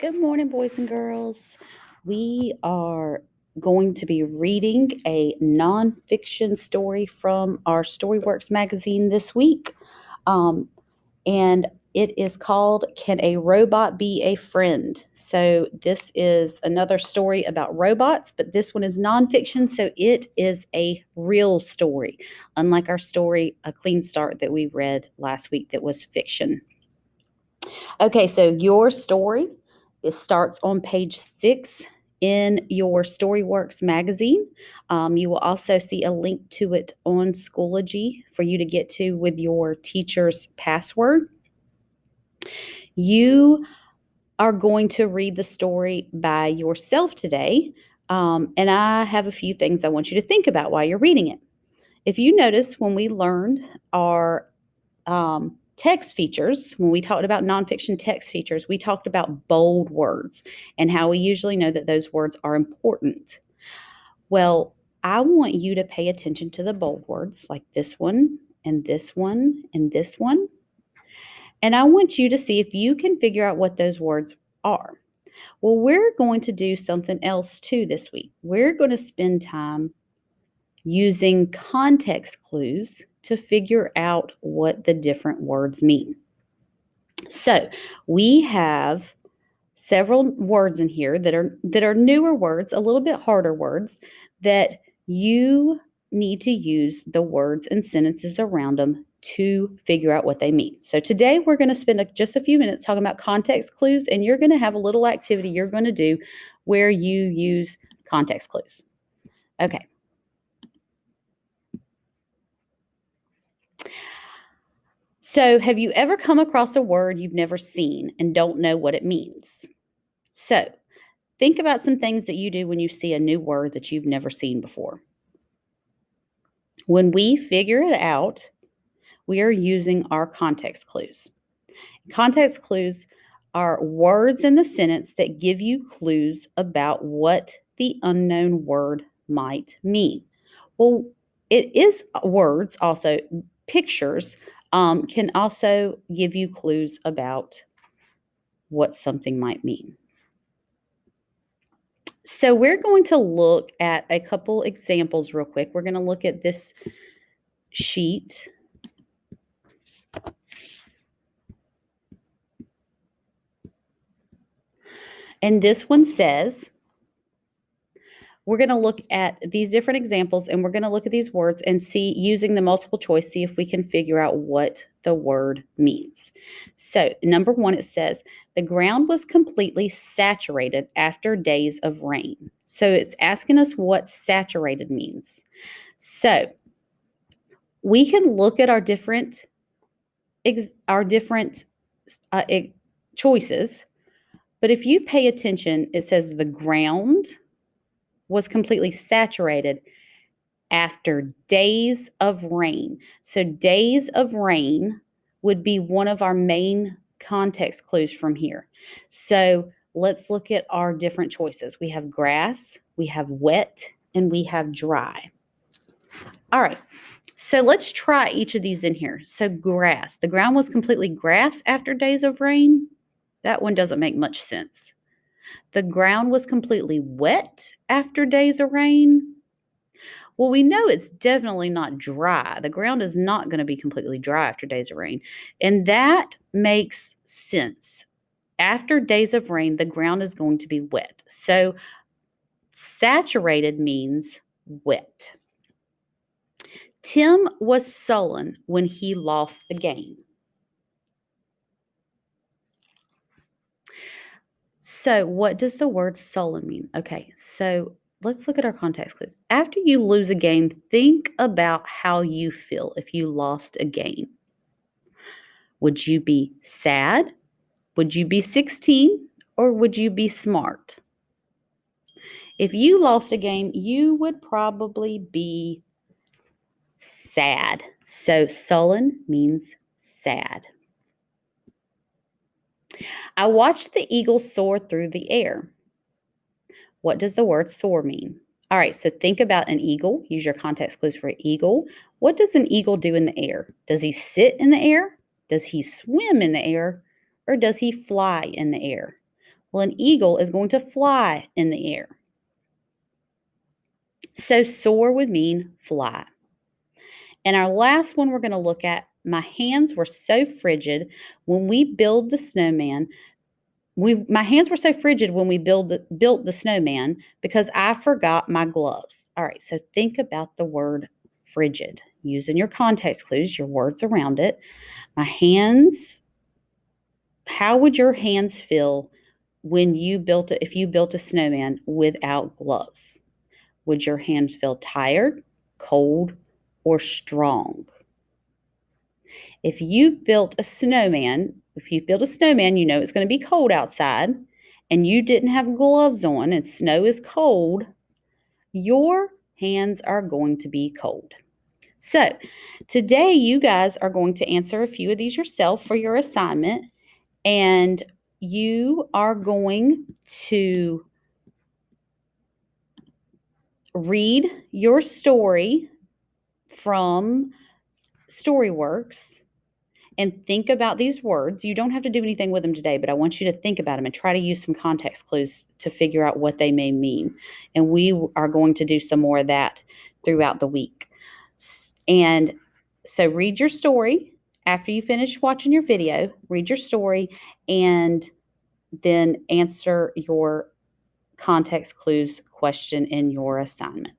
Good morning, boys and girls. We are going to be reading a nonfiction story from our Storyworks magazine this week. And it is called Can a Robot Be a Friend? So, this is another story about robots, but this one is nonfiction, so it is a real story, unlike our story, A Clean Start, that we read last week that was fiction. Okay, so your story, it starts on page 6 in your Storyworks magazine. You will also see a link to it on Schoology for you to get to with your teacher's password. You are going to read the story by yourself today, and I have a few things I want you to think about while you're reading it. If you notice, when we learned our text features, when we talked about nonfiction text features, we talked about bold words and how we usually know that those words are important. Well, I want you to pay attention to the bold words like this one and this one and this one. And I want you to see if you can figure out what those words are. Well, we're going to do something else too this week. We're going to spend time using context clues to figure out what the different words mean. So we have several words in here that are newer words, a little bit harder words that you need to use the words and sentences around them to figure out what they mean. So today we're going to spend just a few minutes talking about context clues, and you're going to have a little activity you're going to do where you use context clues. Okay. So, have you ever come across a word you've never seen and don't know what it means? So, think about some things that you do when you see a new word that you've never seen before. When we figure it out, we are using our context clues. Context clues are words in the sentence that give you clues about what the unknown word might mean. Well, it is words also, pictures can also give you clues about what something might mean. So we're going to look at a couple examples real quick. We're going to look at this sheet. And this one says, we're going to look at these different examples and we're going to look at these words and see, using the multiple choice, see if we can figure out what the word means. So, number 1, it says, the ground was completely saturated after days of rain. So, it's asking us what saturated means. So, we can look at our different choices, but if you pay attention, it says the ground was completely saturated after days of rain. So days of rain would be one of our main context clues from here. So let's look at our different choices. We have grass, we have wet, and we have dry. All right. So let's try each of these in here. So grass. The ground was completely grass after days of rain. That one doesn't make much sense. The ground was completely wet after days of rain. Well, we know it's definitely not dry. The ground is not going to be completely dry after days of rain. And that makes sense. After days of rain, the ground is going to be wet. So saturated means wet. Tim was sullen when he lost the game. So, what does the word sullen mean? Okay, so let's look at our context clues. After you lose a game, think about how you feel if you lost a game. Would you be sad? Would you be 16? Or would you be smart? If you lost a game, you would probably be sad. So, sullen means sad. I watched the eagle soar through the air. What does the word soar mean? All right, so think about an eagle. Use your context clues for eagle. What does an eagle do in the air? Does he sit in the air? Does he swim in the air? Or does he fly in the air? Well, an eagle is going to fly in the air. So soar would mean fly. And our last one we're going to look at, my hands were so frigid when we build the snowman. My hands were so frigid when we built the snowman because I forgot my gloves. All right, so think about the word frigid. Using your context clues, your words around it. My hands, how would your hands feel when if you built a snowman without gloves? Would your hands feel tired, cold, or strong? If you built a snowman, you know it's going to be cold outside and you didn't have gloves on and snow is cold, your hands are going to be cold. So, today you guys are going to answer a few of these yourself for your assignment, and you are going to read your story from Storyworks and think about these words. You don't have to do anything with them today, but I want you to think about them and try to use some context clues to figure out what they may mean. And we are going to do some more of that throughout the week. And so read your story after you finish watching your video, read your story, and then answer your context clues question in your assignment.